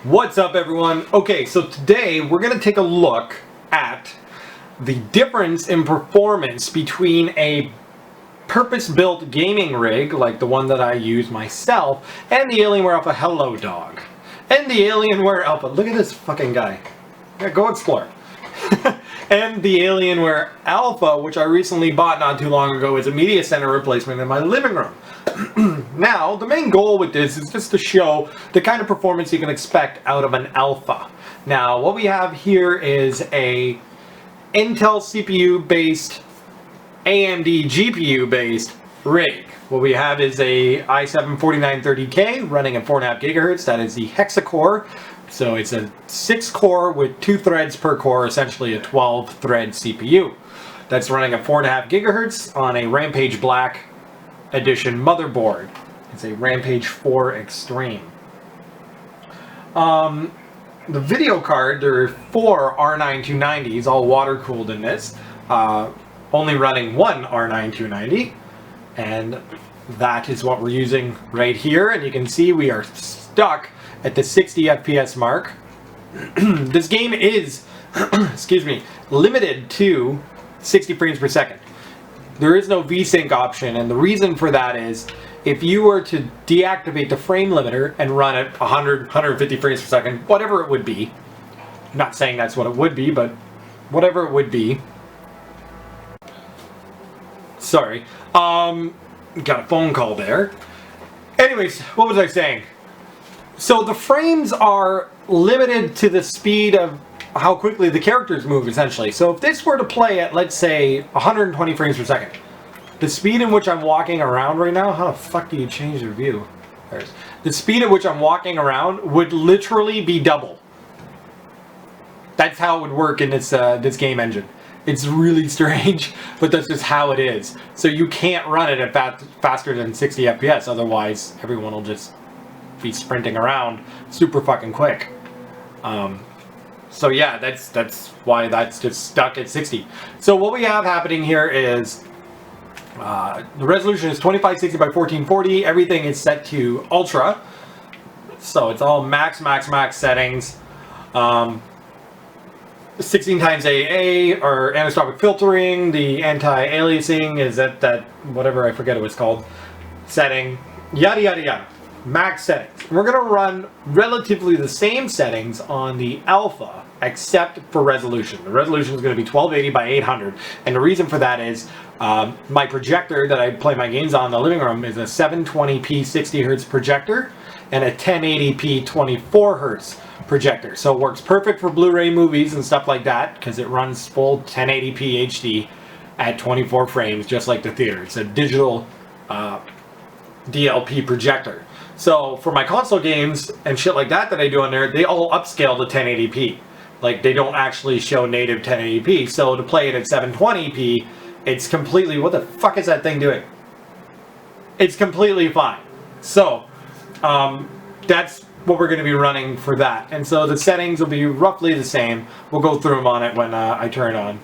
What's up, everyone? Okay, so today we're going to take a look at the difference in performance between a purpose-built gaming rig, like the one that I use myself, and the Alienware Alpha Hello Dog. And the Alienware Alpha, look at this fucking guy. Yeah, go explore. And the Alienware Alpha, which I recently bought not too long ago, is a media center replacement in my living room. Now, the main goal with this is just to show the kind of performance you can expect out of an Alpha. Now, what we have here is a Intel CPU-based, AMD GPU-based rig. What we have is a i7-4930K running at 4.5 gigahertz. That is the hexa-core. So it's a 6-core with 2 threads per core, essentially a 12-thread CPU. That's running at 4.5 gigahertz on a Rampage Black Edition motherboard. It's a Rampage 4 Extreme. The video card, there are 4 R9 290s, all water-cooled in this. Only running one R9 290. And that is what we're using right here. And you can see we are stuck at the 60 FPS mark. This game is, excuse me, limited to 60 frames per second. There is no VSync option, and the reason for that is if you were to deactivate the frame limiter and run at 100, 150 frames per second, whatever it would be, I'm not saying that's what it would be, but whatever it would be. Sorry, got a phone call there. Anyways, what was I saying? So the frames are limited to the speed of how quickly the characters move, essentially. So if this were to play at, let's say, 120 frames per second, the speed in which I'm walking around right now, how the fuck do you change your view? The speed at which I'm walking around would literally be double. That's how it would work in this game engine. It's really strange, but that's just how it is. So you can't run it at faster than 60 FPS, otherwise everyone will just be sprinting around super fucking quick. So yeah, that's why that's just stuck at 60. So what we have happening here is the resolution is 2560 by 1440. Everything is set to ultra, so it's all max settings. 16 times AA or anisotropic filtering. The anti-aliasing is at that whatever, I forget it was called, setting. Yada yada yada. Max settings. We're going to run relatively the same settings on the Alpha, except for resolution. The resolution is going to be 1280 by 800, and the reason for that is my projector that I play my games on in the living room is a 720p 60 hertz projector and a 1080p 24 hertz projector. So it works perfect for Blu-ray movies and stuff like that because it runs full 1080p HD at 24 frames, just like the theater. It's a digital DLP projector. So for my console games and shit like that I do on there, they all upscale to 1080p. Like, they don't actually show native 1080p. So to play it at 720p, it's completely... What the fuck is that thing doing? It's completely fine. So that's what we're going to be running for that. And so the settings will be roughly the same. We'll go through them on it when I turn it on.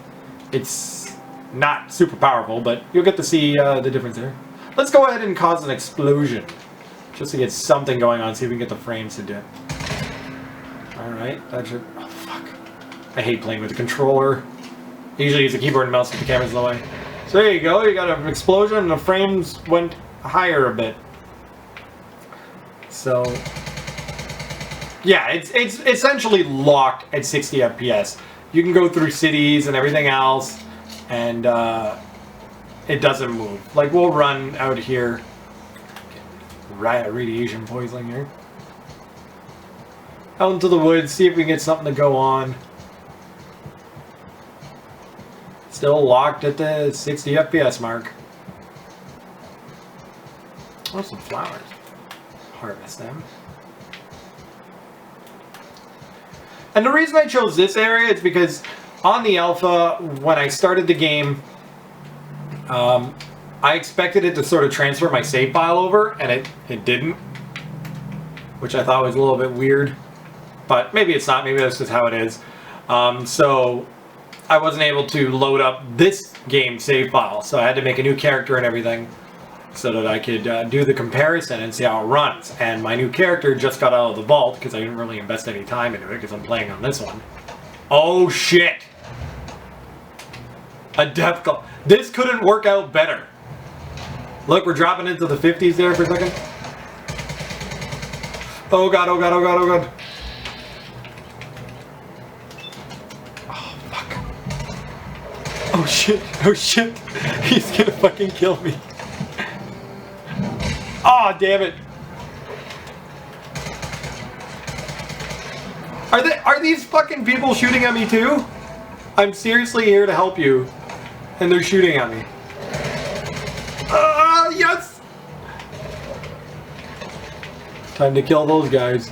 It's not super powerful, but you'll get to see the difference there. Let's go ahead and cause an explosion. Just to get something going on, see if we can get the frames to dip. Alright, that should... Oh, fuck. I hate playing with the controller. I usually use the keyboard and mouse if the camera's in the way. So there you go, you got an explosion and the frames went higher a bit. So... yeah, it's essentially locked at 60 FPS. You can go through cities and everything else, and it doesn't move. Like, we'll run out here. Radiation poisoning here. Out into the woods, see if we can get something to go on. Still locked at the 60 FPS mark. Oh, some flowers. Harvest them. And the reason I chose this area is because on the Alpha, when I started the game, I expected it to sort of transfer my save file over, and it didn't. Which I thought was a little bit weird. But maybe it's not, maybe that's just how it is. So I wasn't able to load up this game save file, so I had to make a new character and everything. so that I could do the comparison and see how it runs. And my new character just got out of the vault because I didn't really invest any time into it because I'm playing on this one. Oh shit! A death call. This couldn't work out better. Look, we're dropping into the 50s there for a second. Oh god, oh god, oh god, oh god. Oh fuck. Oh shit, oh shit. He's gonna fucking kill me. Oh damn it. Are these fucking people shooting at me too? I'm seriously here to help you. And they're shooting at me. Yes! Time to kill those guys.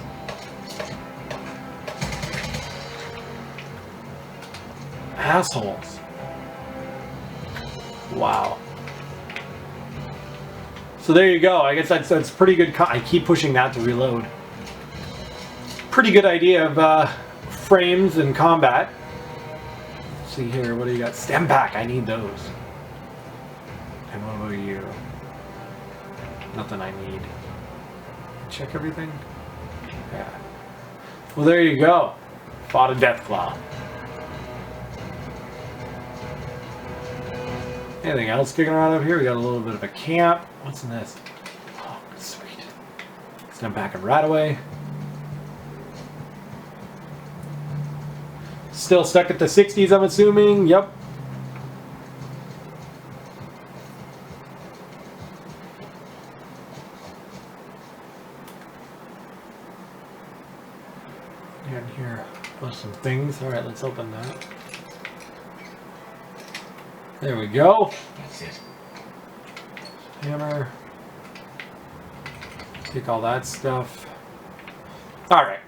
Assholes. Wow. So there you go. I guess that's pretty good. I keep pushing that to reload. Pretty good idea of frames and combat. Let's see here, what do you got? Stem pack, I need those. And what about you? Nothing I need. Check everything? Yeah. Well, there you go. Fought a Deathclaw. Anything else kicking around up here? We got a little bit of a camp. What's in this? Oh, sweet. Stem pack and right away. Still stuck at the 60s, I'm assuming. Yep. And here are some things. All right, let's open that. There we go. That's it. Hammer. Take all that stuff. All right.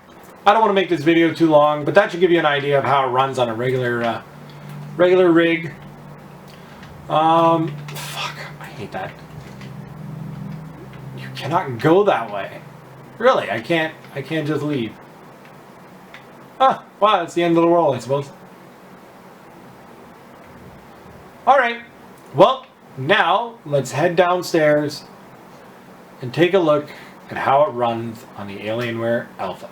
I don't want to make this video too long, but that should give you an idea of how it runs on a regular rig. Fuck, I hate that. You cannot go that way. Really, I can't just leave. Huh, wow, it's the end of the world, I suppose. Alright, well, now let's head downstairs and take a look at how it runs on the Alienware Alpha.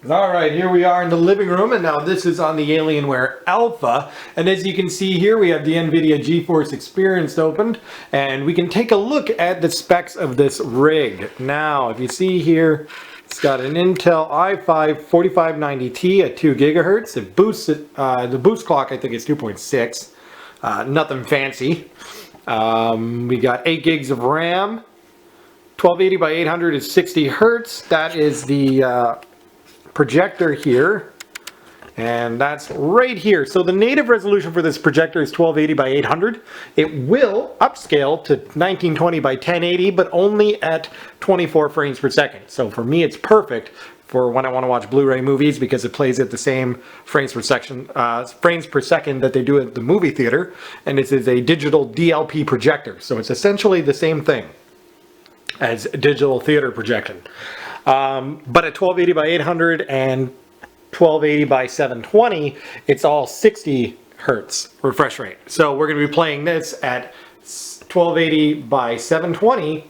Alright, here we are in the living room, and now this is on the Alienware Alpha. And as you can see here, we have the NVIDIA GeForce Experience opened, and we can take a look at the specs of this rig. Now, if you see here, it's got an Intel i5 4590T at 2 gigahertz. It boosts it, the boost clock I think is 2.6. Nothing fancy. We got 8 gigs of RAM. 1280 by 800 is 60 hertz. That is the projector here, and that's right here. So the native resolution for this projector is 1280 by 800. It will upscale to 1920 by 1080, but only at 24 frames per second. So for me, it's perfect for when I want to watch Blu-ray movies because it plays at the same frames per second that they do at the movie theater. And this is a digital DLP projector, so it's essentially the same thing as digital theater projection. But at 1280 by 800 and 1280 by 720, it's all 60 hertz refresh rate. So we're going to be playing this at 1280 by 720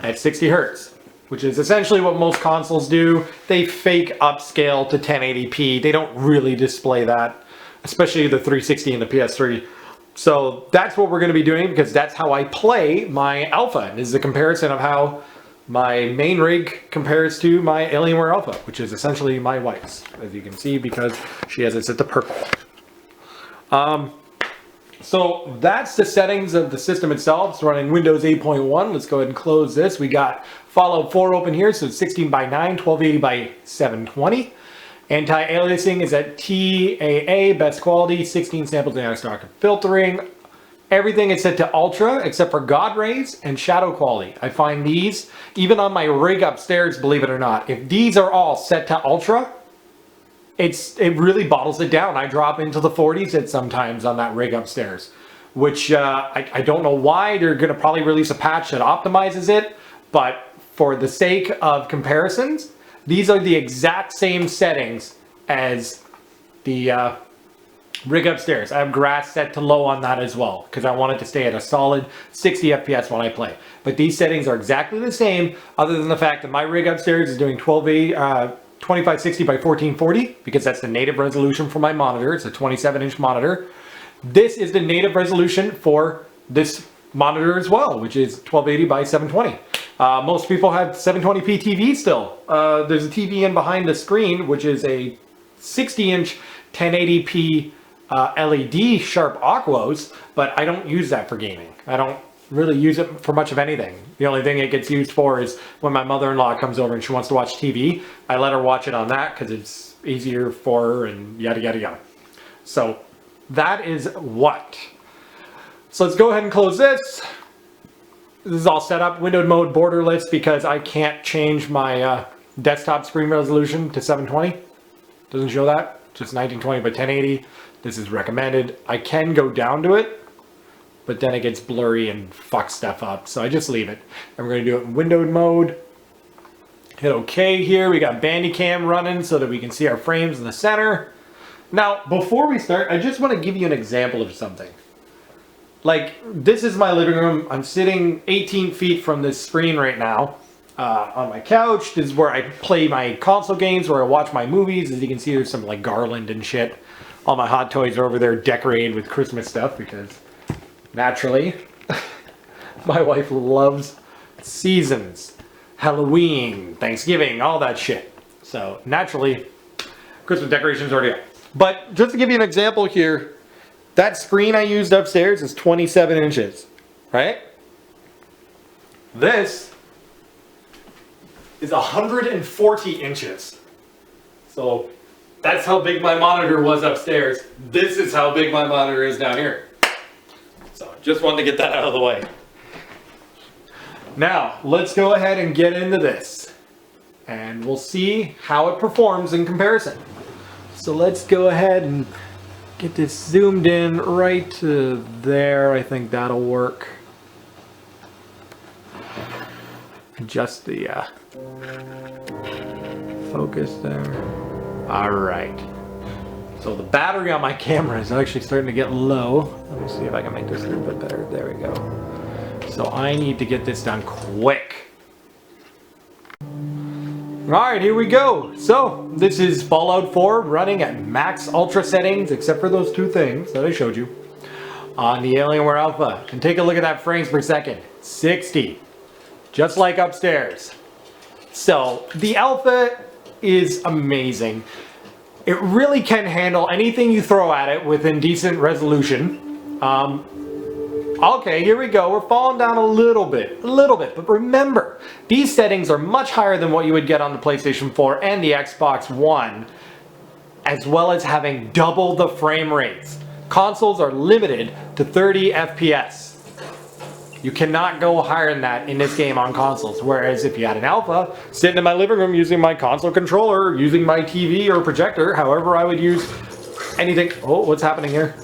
at 60 hertz, which is essentially what most consoles do. They fake upscale to 1080p. They don't really display that, especially the 360 and the PS3. So that's what we're going to be doing because that's how I play my Alpha. And this is a comparison of how my main rig compares to my Alienware Alpha, which is essentially my wife's, as you can see, because she has it set to purple. So that's the settings of the system itself. It's running Windows 8.1. Let's go ahead and close this. We got Fallout 4 open here, so it's 16 by 9, 1280 by 720. Anti-aliasing is at TAA, best quality, 16 samples in stock filtering. Everything is set to ultra except for God rays and shadow quality. I find these, even on my rig upstairs, believe it or not, if these are all set to ultra, it really bottles it down. I drop into the 40s at sometimes on that rig upstairs, which I don't know why. They're going to probably release a patch that optimizes it, but for the sake of comparisons, these are the exact same settings as the rig upstairs. I have grass set to low on that as well because I want it to stay at a solid 60 FPS when I play. But these settings are exactly the same, other than the fact that my rig upstairs is doing 2560 by 1440 because that's the native resolution for my monitor. It's a 27-inch monitor. This is the native resolution for this monitor as well, which is 1280 by 720. Most people have 720p TV still. There's a TV in behind the screen, which is a 60-inch 1080p LED sharp aquos, but I don't use that for gaming. I don't really use it for much of anything. The only thing it gets used for is when my mother-in-law comes over and she wants to watch TV. I let her watch it on that because it's easier for her and yada yada yada. So that is what. So let's go ahead and close this. This is all set up, windowed mode, borderless, because I can't change my desktop screen resolution to 720. Doesn't show that. Just 1920 by 1080. This is recommended. I can go down to it, but then it gets blurry and fucks stuff up. So I just leave it. And we're going to do it in windowed mode. Hit OK here. We got Bandicam running so that we can see our frames in the center. Now, before we start, I just want to give you an example of something. Like, this is my living room. I'm sitting 18 feet from this screen right now. On my couch. This is where I play my console games, where I watch my movies. As you can see, there's some like garland and shit. All my hot toys are over there decorated with Christmas stuff because naturally my wife loves seasons, Halloween, Thanksgiving, all that shit. So naturally Christmas decorations already up. But just to give you an example here, that screen I used upstairs is 27 inches, right? This is 140 inches. So that's how big my monitor was upstairs. This is how big my monitor is down here. So just wanted to get that out of the way. Now, let's go ahead and get into this. And we'll see how it performs in comparison. So let's go ahead and get this zoomed in right to there. I think that'll work. Adjust the focus there. All right. So the battery on my camera is actually starting to get low. Let me see if I can make this a little bit better. There we go. So I need to get this done quick. All right, here we go. So this is Fallout 4 running at max ultra settings, except for those two things that I showed you on the Alienware Alpha. And take a look at that frames per second. 60. Just like upstairs. So the Alpha is amazing. It really can handle anything you throw at it within decent resolution. Okay, here we go. We're falling down a little bit. But remember, these settings are much higher than what you would get on the PlayStation 4 and the Xbox One, as well as having double the frame rates. Consoles are limited to 30 FPS. You cannot go higher than that in this game on consoles. Whereas if you had an Alpha, sitting in my living room using my console controller, using my TV or projector, however I would use anything. Oh, what's happening here?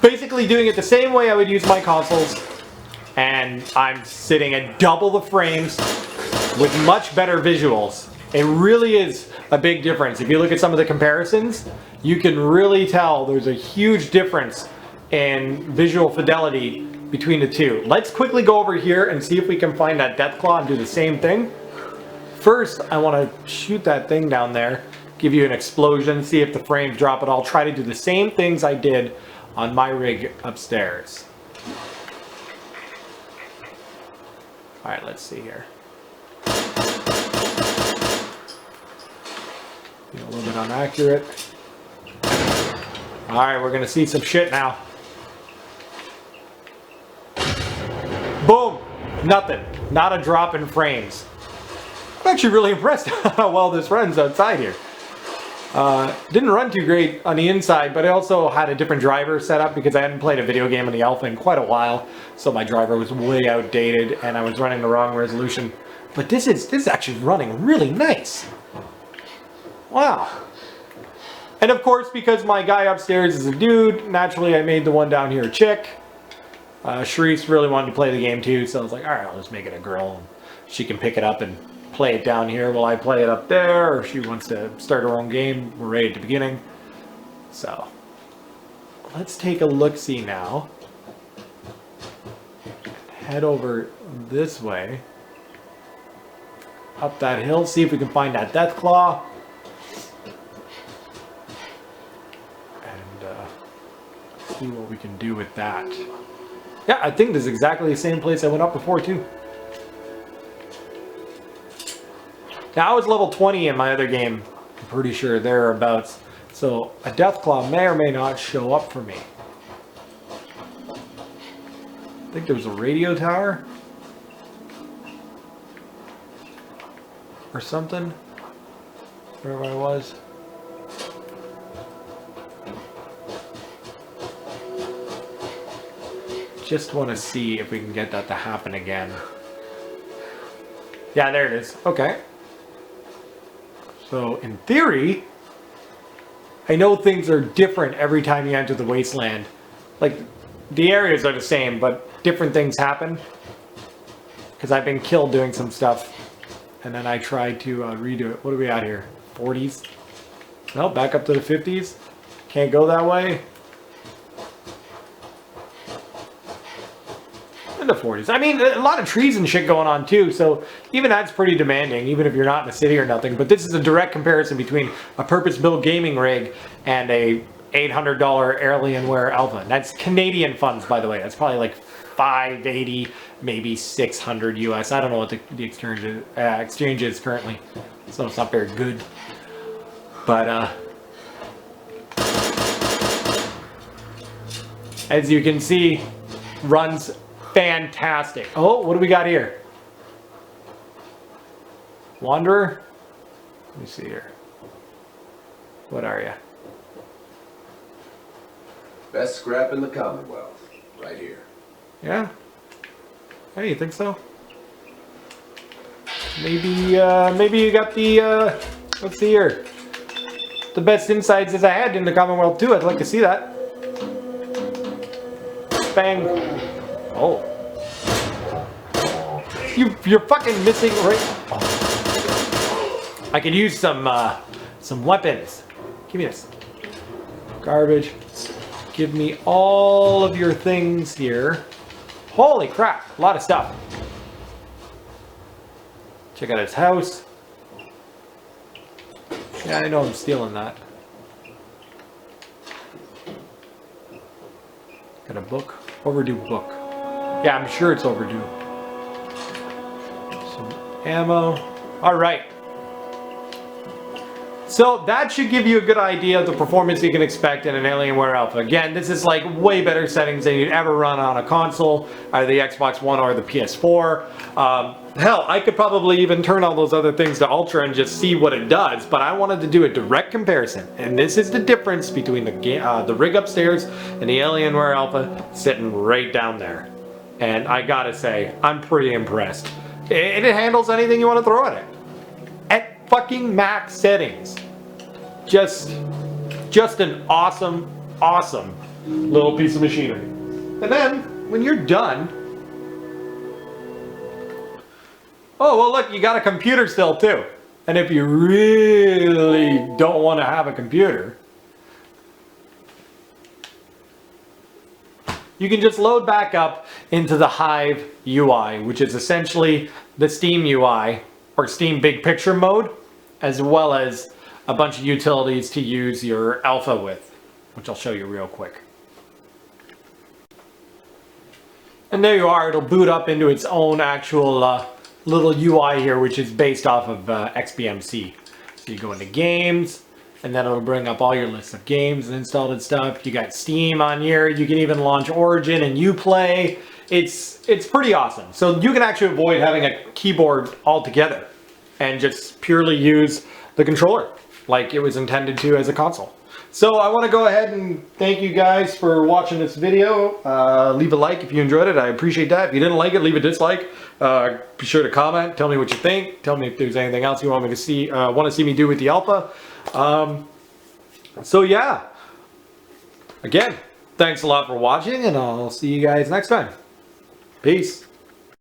Basically doing it the same way I would use my consoles. And I'm sitting at double the frames with much better visuals. It really is a big difference. If you look at some of the comparisons, you can really tell there's a huge difference in visual fidelity between the two. Let's quickly go over here and see if we can find that depth claw and do the same thing. First, I want to shoot that thing down there, give you an explosion, see if the frames drop at all. Try to do the same things I did on my rig upstairs. All right, let's see here. A little bit inaccurate. All right, we're gonna see some shit now. Boom, nothing, not a drop in frames. I'm actually really impressed how well this runs outside here. Didn't run too great on the inside, but I also had a different driver set up because I hadn't played a video game in the Alpha in quite a while, so my driver was way outdated and I was running the wrong resolution. But this is actually running really nice. Wow. And of course, because my guy upstairs is a dude, naturally I made the one down here a chick. Sharice really wanted to play the game too, so I was like, alright, I'll just make it a girl. She can pick it up and play it down here while I play it up there, or if she wants to start her own game, we're right at the beginning. So, let's take a look-see now. Head over this way. Up that hill, see if we can find that death claw. And see what we can do with that. Yeah, I think this is exactly the same place I went up before too. Now I was level 20 in my other game. I'm pretty sure thereabouts. So a death claw may or may not show up for me. I think there was a radio tower. Or something. Wherever I was. Just want to see if we can get that to happen again. Yeah, there it is. Okay. So, in theory, I know things are different every time you enter the wasteland. Like, the areas are the same, but different things happen. Because I've been killed doing some stuff. And then I tried to redo it. What are we at here? 40s? No, back up to the 50s. Can't go that way. In the 40s. I mean, a lot of trees and shit going on too, so even that's pretty demanding, even if you're not in a city or nothing. But this is a direct comparison between a purpose-built gaming rig and a $800 Alienware Alpha. And that's Canadian funds, by the way. That's probably like $580, maybe $600 US. I don't know what the exchange is currently, so it's not very good. But as you can see, runs fantastic. Oh, what do we got here? Wanderer? Let me see here. What are you? Best scrap in the Commonwealth, right here. Yeah? Hey, you think so? Maybe you got the, let's see here. The best insides as I had in the Commonwealth too. I'd like to see that. Bang. Oh. You're fucking missing right. Oh. I could use some weapons. Give me this. Garbage. Give me all of your things here. Holy crap, a lot of stuff. Check out his house. Yeah, I know I'm stealing that. Got a book. Overdue book. Yeah, I'm sure it's overdue. Some ammo. Alright. So that should give you a good idea of the performance you can expect in an Alienware Alpha. Again, this is like way better settings than you'd ever run on a console, either the Xbox One or the PS4. Hell, I could probably even turn all those other things to Ultra and just see what it does, but I wanted to do a direct comparison. And this is the difference between the rig upstairs and the Alienware Alpha sitting right down there. And I gotta say, I'm pretty impressed. And it handles anything you want to throw at it. At fucking max settings. Just an awesome, awesome little piece of machinery. And then, when you're done... Oh, well look, you got a computer still too. And if you really don't want to have a computer, you can just load back up into the Hive UI, which is essentially the Steam UI, or Steam Big Picture mode, as well as a bunch of utilities to use your Alpha with, which I'll show you real quick. And there you are, it'll boot up into its own actual little UI here, which is based off of XBMC. So you go into games, and then it'll bring up all your lists of games and installed and stuff. You got Steam on here, you can even launch Origin and Uplay. It's pretty awesome. So you can actually avoid having a keyboard altogether and just purely use the controller like it was intended to as a console. So I want to go ahead and thank you guys for watching this video. Leave a like if you enjoyed it. I appreciate that. If you didn't like it, leave a dislike. Be sure to comment. Tell me what you think. Tell me if there's anything else you want me to see, me do with the Alpha. So yeah. Again, thanks a lot for watching, and I'll see you guys next time. Peace.